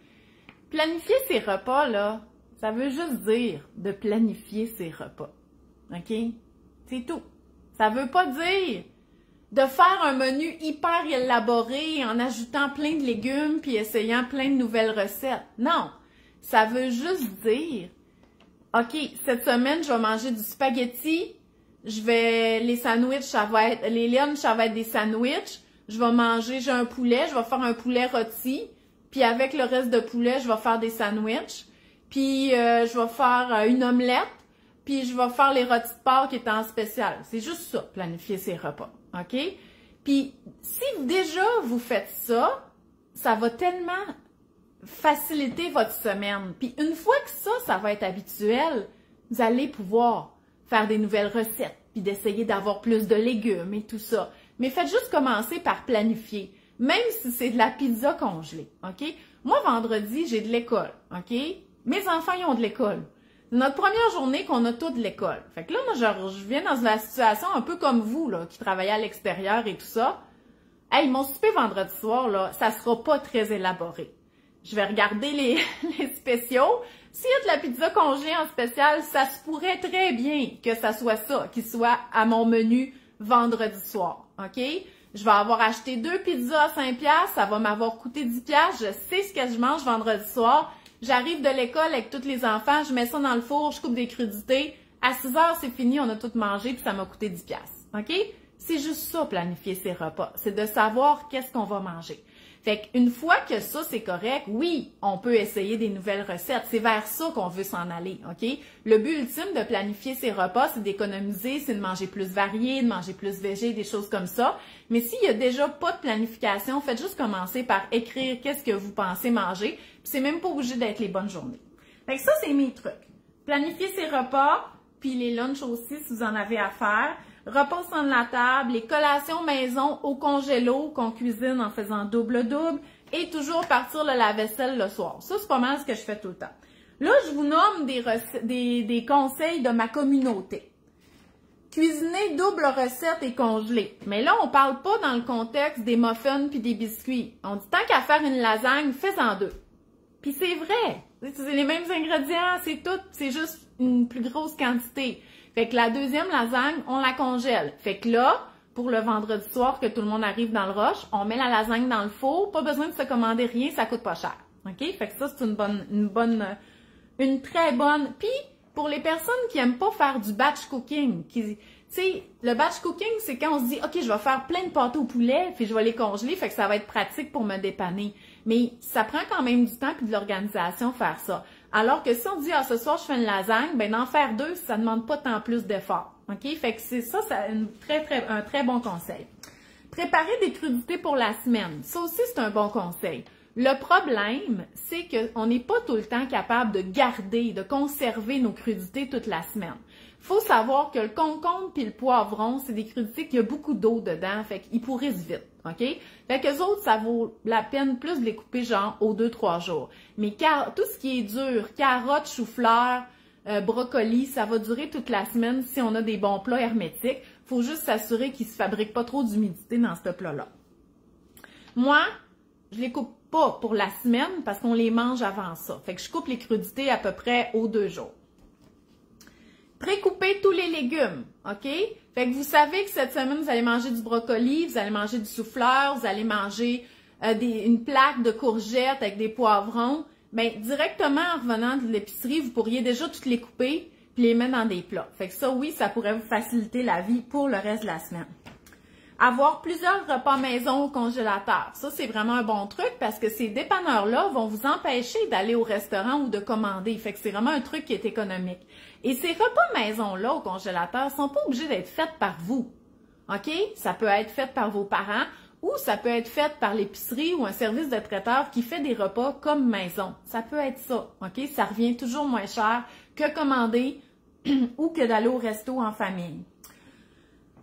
Planifier ses repas, là, ça veut juste dire de planifier ses repas. OK? C'est tout. Ça veut pas dire de faire un menu hyper élaboré en ajoutant plein de légumes puis essayant plein de nouvelles recettes. Non, ça veut juste dire, OK, cette semaine, je vais manger du spaghetti, les sandwichs, ça va être, les lunchs, ça va être des sandwichs, j'ai un poulet, je vais faire un poulet rôti, puis avec le reste de poulet, je vais faire des sandwichs, puis je vais faire une omelette, puis je vais faire les rôtis de porc qui est en spécial. C'est juste ça, planifier ses repas. OK? Puis, si déjà vous faites ça, ça va tellement faciliter votre semaine. Puis, une fois que ça va être habituel, vous allez pouvoir faire des nouvelles recettes, puis d'essayer d'avoir plus de légumes et tout ça. Mais faites juste commencer par planifier, même si c'est de la pizza congelée. OK? Moi, vendredi, j'ai de l'école. OK? Mes enfants, ils ont de l'école. notre première journée qu'on a toute l'école. Fait que là, moi, je viens dans une situation un peu comme vous, là, qui travaillez à l'extérieur et tout ça. Hey, mon souper vendredi soir, là, ça sera pas très élaboré. Je vais regarder les spéciaux. S'il y a de la pizza congé en spécial, ça se pourrait très bien que ça soit ça, qui soit à mon menu vendredi soir, OK? Je vais avoir acheté 2 pizzas à 5$, ça va m'avoir coûté 10$, je sais ce que je mange vendredi soir. J'arrive de l'école avec tous les enfants, je mets ça dans le four, je coupe des crudités. À 6h, c'est fini, on a tout mangé, puis ça m'a coûté 10$, OK? C'est juste ça, planifier ses repas. C'est de savoir qu'est-ce qu'on va manger. Fait qu'une fois que ça, c'est correct, oui, on peut essayer des nouvelles recettes. C'est vers ça qu'on veut s'en aller, OK? Le but ultime de planifier ses repas, c'est d'économiser, c'est de manger plus varié, de manger plus végé, des choses comme ça. Mais s'il y a déjà pas de planification, faites juste commencer par écrire qu'est-ce que vous pensez manger. Puis c'est même pas obligé d'être les bonnes journées. Fait que ça, c'est mes trucs. Planifier ses repas, puis les lunchs aussi, si vous en avez à faire. Repas au centre de la table, les collations maison au congélo qu'on cuisine en faisant double-double et toujours partir le lave-vaisselle le soir. Ça, c'est pas mal ce que je fais tout le temps. Là, je vous nomme des conseils de ma communauté. Cuisiner double recette et congeler. Mais là, on parle pas dans le contexte des muffins puis des biscuits. On dit tant qu'à faire une lasagne, fais-en 2. Puis c'est vrai. C'est les mêmes ingrédients, c'est tout. C'est juste une plus grosse quantité. Fait que la deuxième lasagne, on la congèle. Fait que là, pour le vendredi soir que tout le monde arrive dans le rush, on met la lasagne dans le four. Pas besoin de se commander rien, ça coûte pas cher. OK? Fait que ça, c'est une très bonne. Puis, pour les personnes qui aiment pas faire du batch cooking, tu sais, le batch cooking, c'est quand on se dit, OK, je vais faire plein de pâtes au poulet, puis je vais les congeler, fait que ça va être pratique pour me dépanner. Mais ça prend quand même du temps et de l'organisation faire ça. Alors que si on dit, ah, ce soir, je fais une lasagne, ben d'en faire 2, ça ne demande pas tant plus d'effort. OK? Fait que c'est ça, c'est un très bon conseil. Préparer des crudités pour la semaine. Ça aussi, c'est un bon conseil. Le problème, c'est qu'on n'est pas tout le temps capable de garder, de conserver nos crudités toute la semaine. Il faut savoir que le concombre puis le poivron, c'est des crudités qui a beaucoup d'eau dedans, fait qu'ils pourrissent vite, OK? Fait qu'eux autres, ça vaut la peine plus de les couper genre aux 2-3 jours. Mais tout ce qui est dur, carottes, chou-fleur, brocoli, ça va durer toute la semaine si on a des bons plats hermétiques. Il faut juste s'assurer qu'ils ne se fabriquent pas trop d'humidité dans ce plat-là. Moi, je les coupe pas pour la semaine parce qu'on les mange avant ça. Fait que je coupe les crudités à peu près aux 2 jours. Précouper tous les légumes, OK? Fait que vous savez que cette semaine, vous allez manger du brocoli, vous allez manger du chou-fleur, vous allez manger une plaque de courgettes avec des poivrons. Bien, directement en revenant de l'épicerie, vous pourriez déjà toutes les couper puis les mettre dans des plats. Fait que ça, oui, ça pourrait vous faciliter la vie pour le reste de la semaine. Avoir plusieurs repas maison au congélateur. Ça, c'est vraiment un bon truc parce que ces dépanneurs-là vont vous empêcher d'aller au restaurant ou de commander. Fait que c'est vraiment un truc qui est économique. Et ces repas maison-là au congélateur sont pas obligés d'être faits par vous. OK? Ça peut être fait par vos parents ou ça peut être fait par l'épicerie ou un service de traiteur qui fait des repas comme maison. Ça peut être ça. OK? Ça revient toujours moins cher que commander ou que d'aller au resto en famille.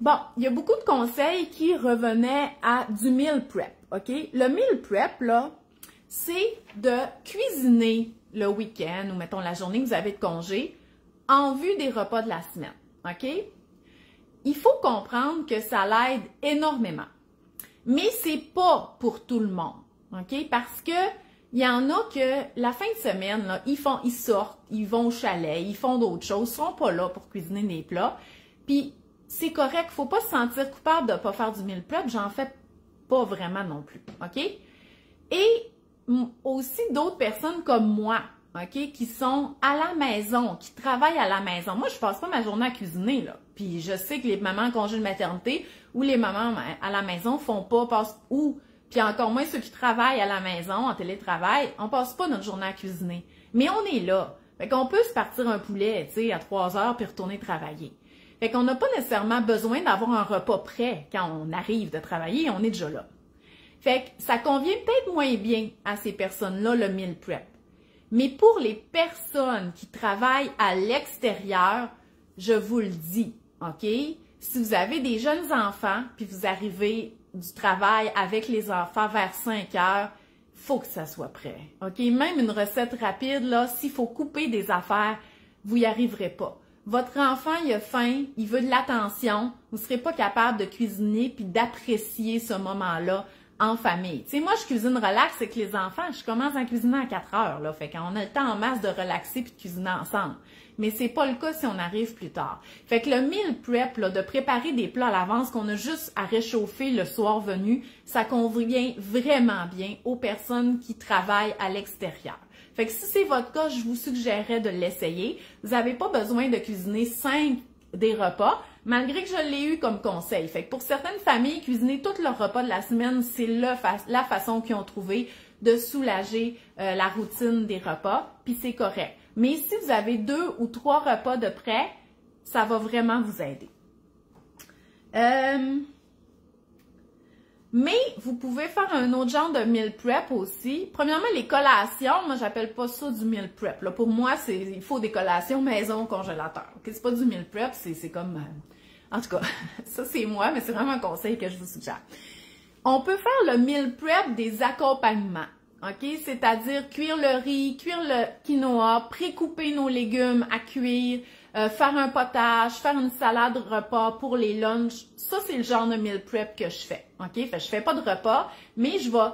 Bon, il y a beaucoup de conseils qui revenaient à du meal prep, OK? Le meal prep, là, c'est de cuisiner le week-end ou, mettons, la journée que vous avez de congé en vue des repas de la semaine, OK? Il faut comprendre que ça l'aide énormément. Mais c'est pas pour tout le monde, OK? Parce que il y en a que la fin de semaine, là, ils sortent, ils vont au chalet, ils font d'autres choses, ils sont pas là pour cuisiner des plats. Puis, c'est correct, faut pas se sentir coupable de pas faire du meal prep, j'en fais pas vraiment non plus, OK? Et aussi d'autres personnes comme moi, OK, qui sont à la maison, qui travaillent à la maison. Moi, je passe pas ma journée à cuisiner, là. Puis je sais que les mamans en congé de maternité ou les mamans à la maison font pas, puis encore moins ceux qui travaillent à la maison, en télétravail, on passe pas notre journée à cuisiner. Mais on est là. Fait qu'on peut se partir un poulet, tu sais, à 3 heures puis retourner travailler. Fait qu'on n'a pas nécessairement besoin d'avoir un repas prêt quand on arrive de travailler, on est déjà là. Fait que ça convient peut-être moins bien à ces personnes-là, le meal prep. Mais pour les personnes qui travaillent à l'extérieur, je vous le dis, OK? Si vous avez des jeunes enfants, puis vous arrivez du travail avec les enfants vers 5 heures, faut que ça soit prêt, OK? Même une recette rapide, là, s'il faut couper des affaires, vous y arriverez pas. Votre enfant, il a faim, il veut de l'attention, vous ne serez pas capable de cuisiner puis d'apprécier ce moment-là en famille. Tu sais, moi, je cuisine relax avec les enfants, je commence à cuisiner à 4 heures, là, fait qu'on a le temps en masse de relaxer puis de cuisiner ensemble. Mais c'est pas le cas si on arrive plus tard. Fait que le meal prep, là, de préparer des plats à l'avance qu'on a juste à réchauffer le soir venu, ça convient vraiment bien aux personnes qui travaillent à l'extérieur. Fait que si c'est votre cas, je vous suggérerais de l'essayer. Vous n'avez pas besoin de cuisiner 5 des repas, malgré que je l'ai eu comme conseil. Fait que pour certaines familles, cuisiner tous leurs repas de la semaine, c'est la façon qu'ils ont trouvé de soulager la routine des repas, puis c'est correct. Mais si vous avez 2 ou 3 repas de près, ça va vraiment vous aider. Mais vous pouvez faire un autre genre de meal prep aussi. Premièrement, les collations, moi j'appelle pas ça du meal prep. Là, pour moi, il faut des collations maison au congélateur. Okay? C'est pas du meal prep, c'est comme... en tout cas, ça c'est moi, mais c'est vraiment un conseil que je vous suggère. On peut faire le meal prep des accompagnements. OK? C'est-à-dire cuire le riz, cuire le quinoa, pré-couper nos légumes à cuire, faire un potage, faire une salade repas pour les lunchs. Ça, c'est le genre de meal prep que je fais. OK? Fait que je fais pas de repas, mais je vais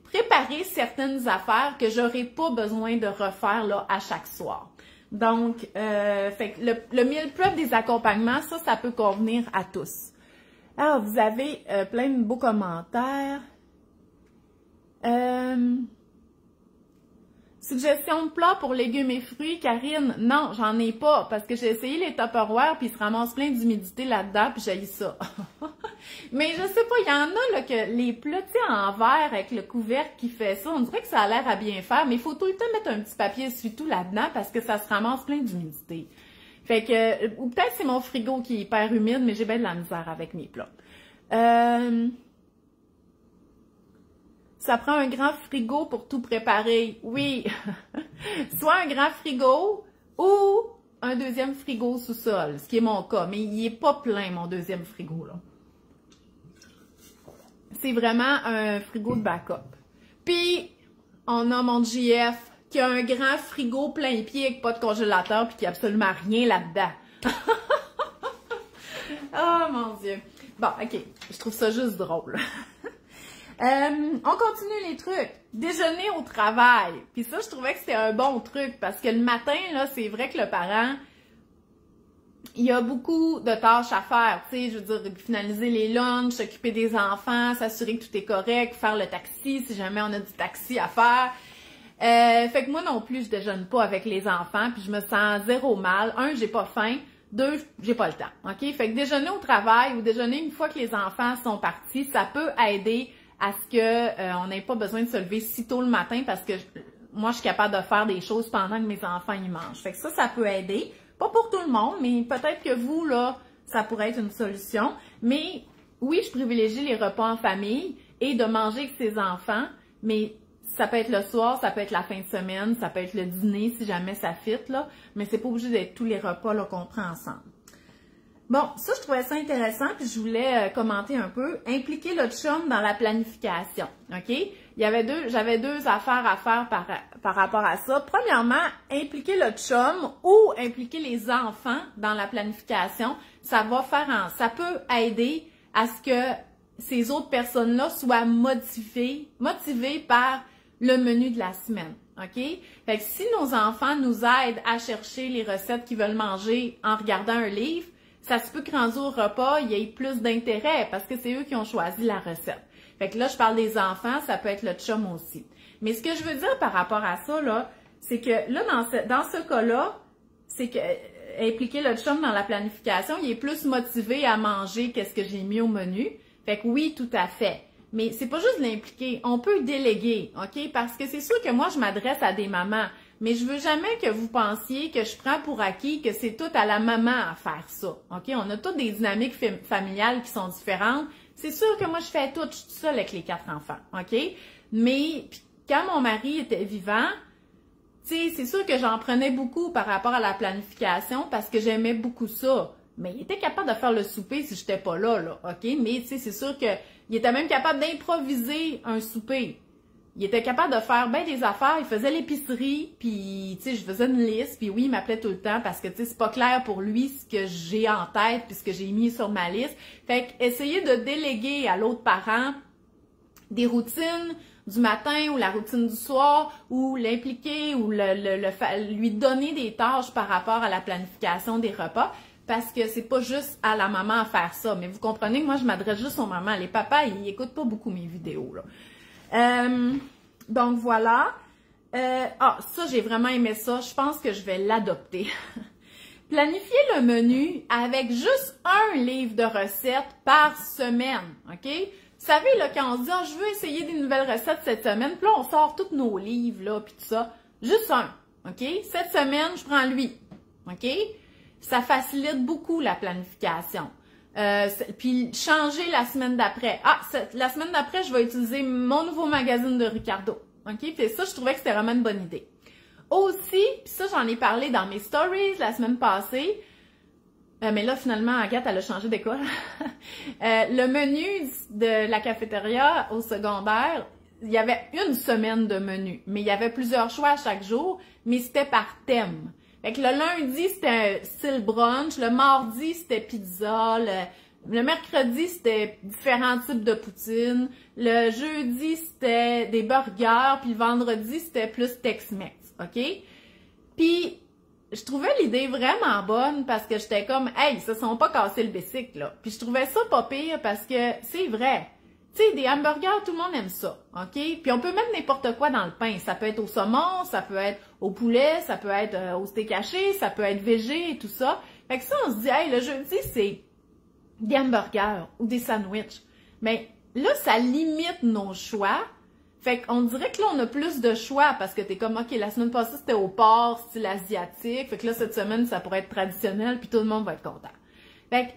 préparer certaines affaires que j'aurai pas besoin de refaire là, à chaque soir. Donc, fait que le meal prep des accompagnements, ça peut convenir à tous. Alors, vous avez plein de beaux commentaires. Suggestion de plat pour légumes et fruits, Karine? Non, j'en ai pas, parce que j'ai essayé les Tupperware, puis ils se ramassent plein d'humidité là-dedans, puis j'haïs ça. Mais je sais pas, il y en a là que les plats, tu sais, en verre avec le couvercle qui fait ça, on dirait que ça a l'air à bien faire, mais il faut tout le temps mettre un petit papier essuie-tout là-dedans, parce que ça se ramasse plein d'humidité. Fait que, ou peut-être c'est mon frigo qui est hyper humide, mais j'ai bien de la misère avec mes plats. Ça prend un grand frigo pour tout préparer. Oui, soit un grand frigo ou un deuxième frigo sous-sol, ce qui est mon cas. Mais il n'est pas plein, mon deuxième frigo, là. C'est vraiment un frigo de backup. Puis, on a mon GF qui a un grand frigo plein pied avec pas de congélateur puis qui n'a absolument rien là-dedans. Oh mon Dieu. Bon, OK. Je trouve ça juste drôle. On continue les trucs. Déjeuner au travail. Puis ça, je trouvais que c'était un bon truc parce que le matin, là, c'est vrai que le parent, il y a beaucoup de tâches à faire. Tu sais, je veux dire, finaliser les lunchs, s'occuper des enfants, s'assurer que tout est correct, faire le taxi si jamais on a du taxi à faire. Fait que moi non plus, je déjeune pas avec les enfants puis je me sens zéro mal. 1, j'ai pas faim. 2, j'ai pas le temps. OK? Fait que déjeuner au travail ou déjeuner une fois que les enfants sont partis, ça peut aider à ce que on n'ait pas besoin de se lever si tôt le matin parce que moi, je suis capable de faire des choses pendant que mes enfants y mangent. Fait que ça peut aider. Pas pour tout le monde, mais peut-être que vous, là, ça pourrait être une solution. Mais oui, je privilégie les repas en famille et de manger avec ses enfants, mais ça peut être le soir, ça peut être la fin de semaine, ça peut être le dîner si jamais ça fit, là, mais c'est pas obligé d'être tous les repas là qu'on prend ensemble. Bon, ça, je trouvais ça intéressant, puis je voulais commenter un peu. Impliquer le chum dans la planification, OK? J'avais deux affaires à faire par rapport à ça. Premièrement, impliquer le chum ou impliquer les enfants dans la planification, ça peut aider à ce que ces autres personnes-là soient motivées par le menu de la semaine, OK? Fait que si nos enfants nous aident à chercher les recettes qu'ils veulent manger en regardant un livre, ça se peut que rendu au repas, il y ait plus d'intérêt parce que c'est eux qui ont choisi la recette. Fait que là, je parle des enfants, ça peut être le chum aussi. Mais ce que je veux dire par rapport à ça, là, c'est que là, dans ce cas-là, c'est que impliquer le chum dans la planification, il est plus motivé à manger qu'est-ce que j'ai mis au menu. Fait que oui, tout à fait. Mais c'est pas juste l'impliquer, on peut déléguer, OK? Parce que c'est sûr que moi, je m'adresse à des mamans, mais je veux jamais que vous pensiez que je prends pour acquis que c'est tout à la maman à faire ça, OK? On a toutes des dynamiques familiales qui sont différentes. C'est sûr que moi, je fais tout, je suis toute seule avec les 4 enfants, OK? Mais quand mon mari était vivant, tu sais, c'est sûr que j'en prenais beaucoup par rapport à la planification parce que j'aimais beaucoup ça. Mais il était capable de faire le souper si j'étais pas là, OK? Mais tu sais, c'est sûr qu'il était même capable d'improviser un souper. il était capable de faire bien des affaires, il faisait l'épicerie, puis tu sais, je faisais une liste, puis oui, il m'appelait tout le temps parce que tu sais, c'est pas clair pour lui ce que j'ai en tête puis ce que j'ai mis sur ma liste. Fait que essayer de déléguer à l'autre parent des routines du matin ou la routine du soir, ou l'impliquer ou lui donner des tâches par rapport à la planification des repas, parce que c'est pas juste à la maman à faire ça. Mais vous comprenez que moi, je m'adresse juste aux mamans. Les papas, ils écoutent pas beaucoup mes vidéos, là. Donc voilà. Ça, j'ai vraiment aimé ça. Je pense que je vais l'adopter. Planifier le menu avec juste un livre de recettes par semaine, OK? Vous savez, là, quand on se dit « je veux essayer des nouvelles recettes cette semaine », puis là, on sort tous nos livres, là, puis tout ça. Juste un, OK? Cette semaine, je prends lui, OK? Ça facilite beaucoup la planification. Puis changer la semaine d'après. La semaine d'après, je vais utiliser mon nouveau magazine de Ricardo. OK? Puis ça, je trouvais que c'était vraiment une bonne idée. Aussi, puis ça, j'en ai parlé dans mes stories la semaine passée. Mais là, finalement, Agathe, elle a changé d'école. Le menu de la cafétéria au secondaire, il y avait une semaine de menu. Mais il y avait plusieurs choix à chaque jour, mais c'était par thème. Fait que le lundi, c'était style brunch. Le mardi, c'était pizza. Le mercredi, c'était différents types de poutine. Le jeudi, c'était des burgers. Puis le vendredi, c'était plus Tex-Mex. OK? Puis, je trouvais l'idée vraiment bonne parce que j'étais comme, hey, ils se sont pas cassés le bicycle, là. Puis je trouvais ça pas pire parce que c'est vrai. Tu sais, des hamburgers, tout le monde aime ça, OK? Puis on peut mettre n'importe quoi dans le pain. Ça peut être au saumon, ça peut être au poulet, ça peut être au steak haché, ça peut être végé et tout ça. Fait que ça, on se dit, hey, le jeudi, c'est des hamburgers ou des sandwichs. Mais là, ça limite nos choix. Fait qu'on dirait que là, on a plus de choix parce que t'es comme, OK, la semaine passée, c'était au porc, style asiatique. Fait que là, cette semaine, ça pourrait être traditionnel puis tout le monde va être content. Fait que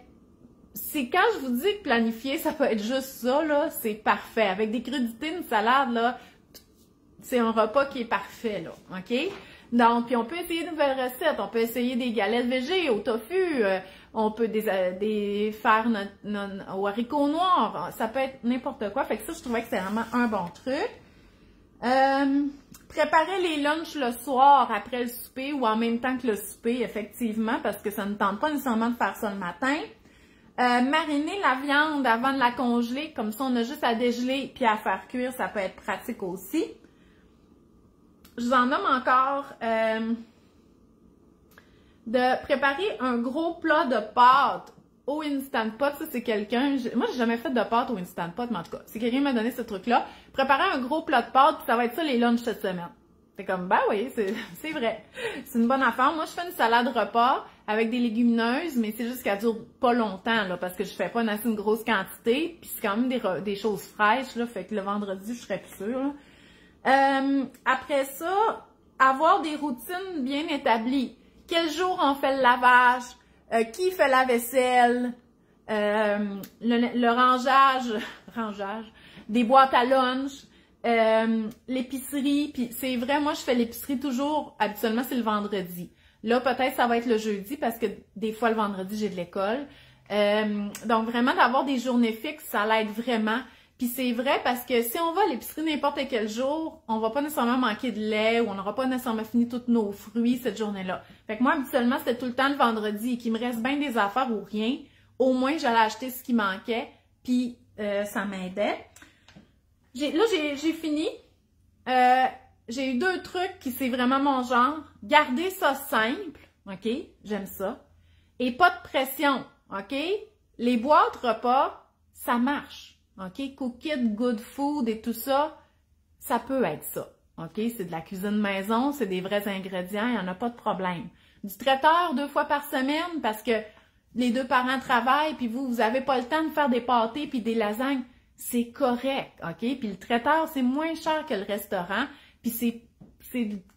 c'est quand je vous dis que planifier, ça peut être juste ça, là, c'est parfait. Avec des crudités, une salade, là, c'est un repas qui est parfait, là, OK? Donc, puis on peut essayer de nouvelles recettes. On peut essayer des galettes végé au tofu. On peut faire au haricot noir. Ça peut être n'importe quoi. Fait que ça, je trouvais que c'était vraiment un bon truc. Préparer les lunchs le soir après le souper ou en même temps que le souper, effectivement, parce que ça ne tente pas nécessairement de faire ça le matin. Mariner la viande avant de la congeler, comme ça on a juste à dégeler puis à faire cuire, ça peut être pratique aussi. Je vous en nomme encore de préparer un gros plat de pâtes au Instant Pot. Ça, c'est quelqu'un... Moi, j'ai jamais fait de pâtes au Instant Pot, mais en tout cas, si quelqu'un m'a donné ce truc-là, préparer un gros plat de pâtes, puis ça va être ça les lunchs cette semaine. C'est comme, ben oui, c'est vrai. C'est une bonne affaire. Moi, je fais une salade repas avec des légumineuses, mais c'est juste qu'elle dure pas longtemps, là, parce que je fais pas une grosse quantité, puis c'est quand même des choses fraîches, là, fait que le vendredi, je serais plus sûre, là. Après ça, avoir des routines bien établies. Quel jour on fait le lavage? Qui fait la vaisselle? Le rangeage des boîtes à lunch, l'épicerie. Puis c'est vrai, moi je fais l'épicerie toujours, habituellement c'est le vendredi. Là, peut-être ça va être le jeudi parce que des fois le vendredi j'ai de l'école. Donc vraiment d'avoir des journées fixes, ça l'aide vraiment. Puis c'est vrai parce que si on va à l'épicerie n'importe quel jour, on va pas nécessairement manquer de lait ou on n'aura pas nécessairement fini tous nos fruits cette journée-là. Fait que moi, habituellement, c'était tout le temps le vendredi et qu'il me reste bien des affaires ou rien. Au moins, j'allais acheter ce qui manquait, puis ça m'aidait. Là, j'ai fini. J'ai eu 2 trucs qui c'est vraiment mon genre. Garder ça simple, OK? J'aime ça. Et pas de pression, OK? Les boîtes repas, ça marche. OK? Cook It, Good Food et tout ça, ça peut être ça. OK? C'est de la cuisine maison, c'est des vrais ingrédients, il n'y en a pas de problème. Du traiteur 2 fois par semaine parce que les 2 parents travaillent puis vous n'avez pas le temps de faire des pâtés puis des lasagnes, c'est correct. OK? Puis le traiteur, c'est moins cher que le restaurant puis c'est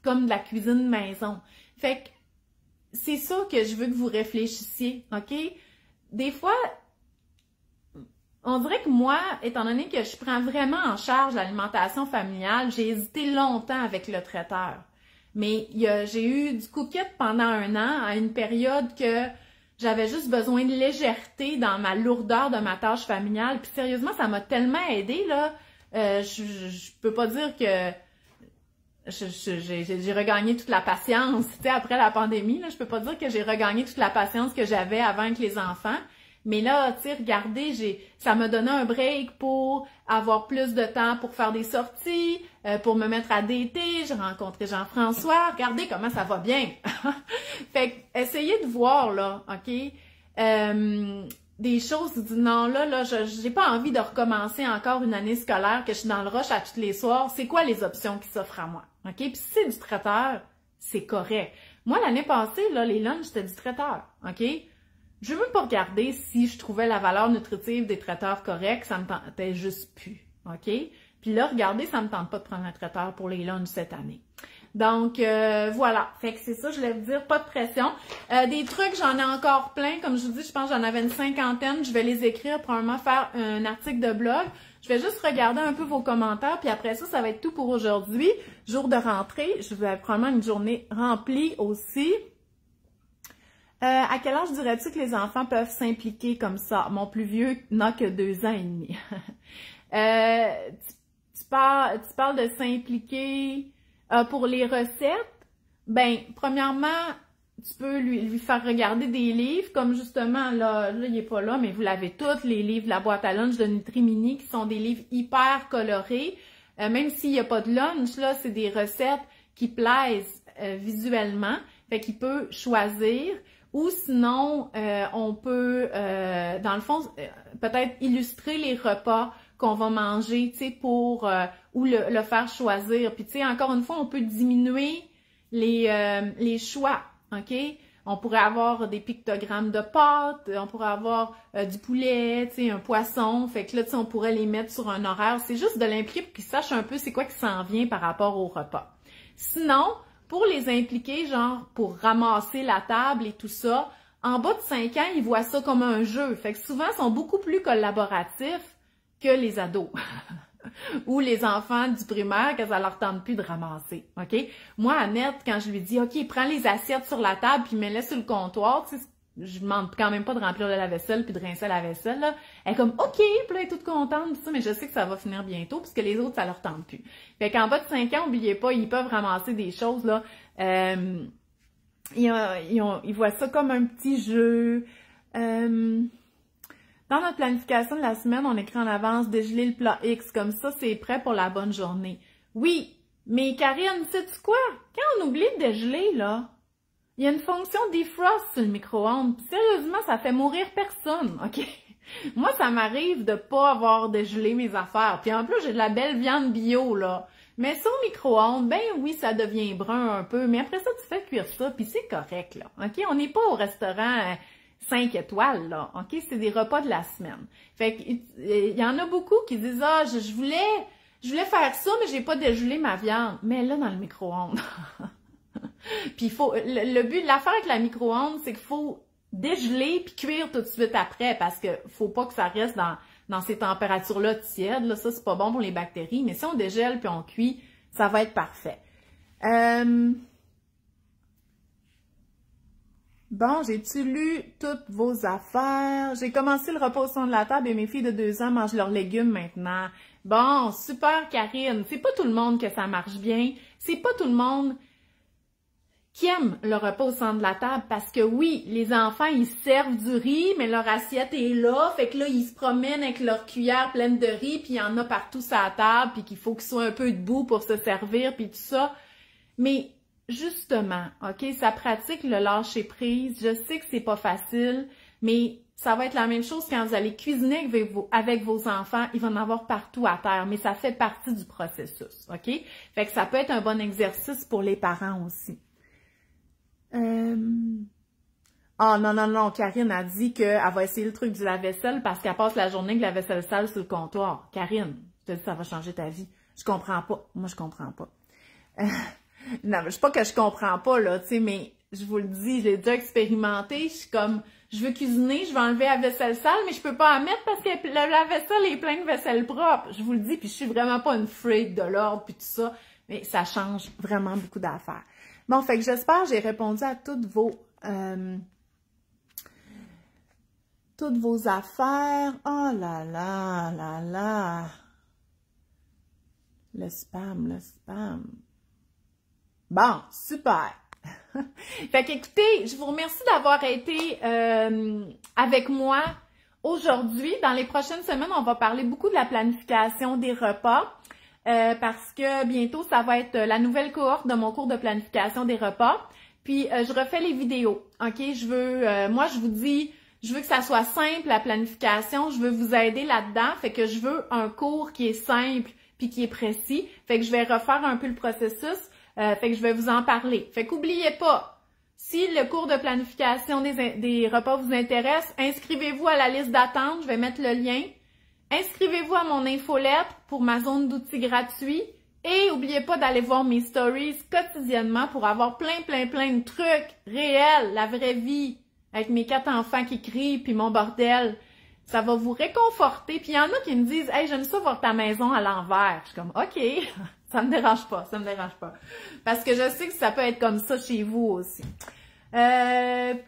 comme de la cuisine maison. Fait que c'est ça que je veux que vous réfléchissiez. OK? Des fois, on dirait que moi, étant donné que je prends vraiment en charge l'alimentation familiale, j'ai hésité longtemps avec le traiteur. Mais j'ai eu du Cook It pendant 1 an, à une période que j'avais juste besoin de légèreté dans ma lourdeur de ma tâche familiale. Puis sérieusement, ça m'a tellement aidée, là. je peux pas dire que j'ai regagné toute la patience, tu sais, après la pandémie, là, je peux pas dire que j'ai regagné toute la patience que j'avais avant avec les enfants. Mais là, tu sais, regardez, ça m'a donné un break pour avoir plus de temps pour faire des sorties, pour me mettre à dater. J'ai rencontré Jean-François. Regardez comment ça va bien. Fait que, essayez de voir, là, OK? Des choses, vous dites, non, là, j'ai pas envie de recommencer encore une année scolaire, que je suis dans le rush à tous les soirs. C'est quoi les options qui s'offrent à moi? OK? Puis si c'est du traiteur, c'est correct. Moi, l'année passée, là, les lunchs, c'était du traiteur. OK? Je veux même pas regarder si je trouvais la valeur nutritive des traiteurs corrects, ça me tentait juste plus, OK? Puis là, regardez, ça me tente pas de prendre un traiteur pour les lunchs cette année. Donc, voilà. Fait que c'est ça, je voulais vous dire, pas de pression. Des trucs, j'en ai encore plein. Comme je vous dis, je pense que j'en avais une cinquantaine. Je vais les écrire, probablement faire un article de blog. Je vais juste regarder un peu vos commentaires, puis après ça, ça va être tout pour aujourd'hui. Jour de rentrée, je vais avoir probablement une journée remplie aussi. À quel âge dirais-tu que les enfants peuvent s'impliquer comme ça? Mon plus vieux n'a que 2 ans et demi. Tu parles de s'impliquer pour les recettes. Ben, premièrement, tu peux lui faire regarder des livres, comme justement, là, il n'est pas là, mais vous l'avez tous, les livres de la boîte à lunch de Nutrimini, qui sont des livres hyper colorés. Même s'il n'y a pas de lunch, là, c'est des recettes qui plaisent visuellement. Fait qu'il peut choisir. Ou sinon, on peut, dans le fond, peut-être illustrer les repas qu'on va manger, tu sais, pour, ou le faire choisir. Puis, tu sais, encore une fois, on peut diminuer les choix, OK? On pourrait avoir des pictogrammes de pâtes, on pourrait avoir du poulet, tu sais, un poisson. Fait que là, tu sais, on pourrait les mettre sur un horaire. C'est juste de l'impliquer pour qu'ils sachent un peu c'est quoi qui s'en vient par rapport au repas. Sinon, pour les impliquer, genre pour ramasser la table et tout ça, en bas de 5 ans, ils voient ça comme un jeu. Fait que souvent, ils sont beaucoup plus collaboratifs que les ados ou les enfants du primaire que ça leur tente plus de ramasser. OK? Moi, Annette, quand je lui dis, OK, prends les assiettes sur la table puis mets-les sur le comptoir, tu sais, je demande quand même pas de remplir le lave-vaisselle puis de rincer la vaisselle, là. Elle est comme, OK, puis là, elle est toute contente, tout ça, mais je sais que ça va finir bientôt puisque les autres, ça leur tente plus. Fait qu'en bas de 5 ans, n'oubliez pas, ils peuvent ramasser des choses, là. Ils voient ça comme un petit jeu. Dans notre planification de la semaine, on écrit en avance dégeler le plat X. Comme ça, c'est prêt pour la bonne journée. Oui, mais Karine, sais-tu quoi? Quand on oublie de dégeler, là, il y a une fonction defrost sur le micro-ondes. Sérieusement, ça fait mourir personne, OK? Moi, ça m'arrive de pas avoir dégelé mes affaires. Puis en plus, j'ai de la belle viande bio, là. Mais ça au micro-ondes, ben oui, ça devient brun un peu. Mais après ça, tu fais cuire ça, puis c'est correct, là. OK? On n'est pas au restaurant 5 étoiles, là. OK? C'est des repas de la semaine. Fait qu'il y en a beaucoup qui disent, ah, je voulais faire ça, mais j'ai pas dégelé ma viande. Mais là, dans le micro-ondes. Puis il faut, le but de l'affaire avec la micro-ondes, c'est qu'il faut dégeler puis cuire tout de suite après parce que faut pas que ça reste dans ces températures-là tièdes. Là, ça, c'est pas bon pour les bactéries. Mais si on dégèle puis on cuit, ça va être parfait. Bon, j'ai-tu lu toutes vos affaires? J'ai commencé le repas au son de la table et mes filles de 2 ans mangent leurs légumes maintenant. Bon, super Karine. C'est pas tout le monde que ça marche bien. C'est pas tout le monde qui aiment le repas au centre de la table parce que oui, les enfants, ils servent du riz, mais leur assiette est là, fait que là, ils se promènent avec leur cuillère pleine de riz, puis il y en a partout sur la table, puis qu'il faut qu'ils soient un peu debout pour se servir, puis tout ça. Mais justement, OK, ça pratique le lâcher-prise. Je sais que c'est pas facile, mais ça va être la même chose quand vous allez cuisiner avec vos enfants. Il va en avoir partout à terre, mais ça fait partie du processus, OK? Fait que ça peut être un bon exercice pour les parents aussi. Ah non, Karine a dit qu'elle va essayer le truc du lave-vaisselle parce qu'elle passe la journée avec la vaisselle sale sur le comptoir. Karine, je te dis ça va changer ta vie. Je comprends pas. Moi, je comprends pas. Non, je sais pas que je comprends pas, là, tu sais, mais je vous le dis, j'ai déjà expérimenté. Je suis comme, je veux cuisiner, je vais enlever la vaisselle sale, mais je peux pas en mettre parce que la vaisselle est pleine de vaisselle propre. Je vous le dis, puis je suis vraiment pas une freak de l'ordre puis tout ça, mais ça change vraiment beaucoup d'affaires. Bon, fait que j'espère que j'ai répondu à toutes vos affaires. Oh là là. Le spam, le spam. Bon, super. Fait qu'écoutez, je vous remercie d'avoir été avec moi aujourd'hui. Dans les prochaines semaines, on va parler beaucoup de la planification des repas parce que bientôt, ça va être la nouvelle cohorte de mon cours de planification des repas. Puis, je refais les vidéos, OK? Moi, je vous dis, je veux que ça soit simple, la planification. Je veux vous aider là-dedans. Fait que je veux un cours qui est simple puis qui est précis. Fait que je vais refaire un peu le processus. Fait que je vais vous en parler. Fait qu'oubliez pas, si le cours de planification des repas vous intéresse, inscrivez-vous à la liste d'attente. Je vais mettre le lien. Inscrivez-vous à mon infolettre pour ma zone d'outils gratuits. Et n'oubliez pas d'aller voir mes stories quotidiennement pour avoir plein de trucs réels, la vraie vie, avec mes 4 enfants qui crient, puis mon bordel. Ça va vous réconforter. Puis il y en a qui me disent « Hey, j'aime ça voir ta maison à l'envers. » Je suis comme « OK, ça me dérange pas, ça me dérange pas. » Parce que je sais que ça peut être comme ça chez vous aussi.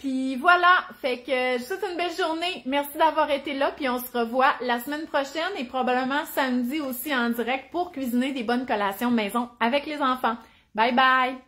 Puis voilà, fait que je vous souhaite une belle journée. Merci d'avoir été là, puis on se revoit la semaine prochaine et probablement samedi aussi en direct pour cuisiner des bonnes collations maison avec les enfants. Bye bye!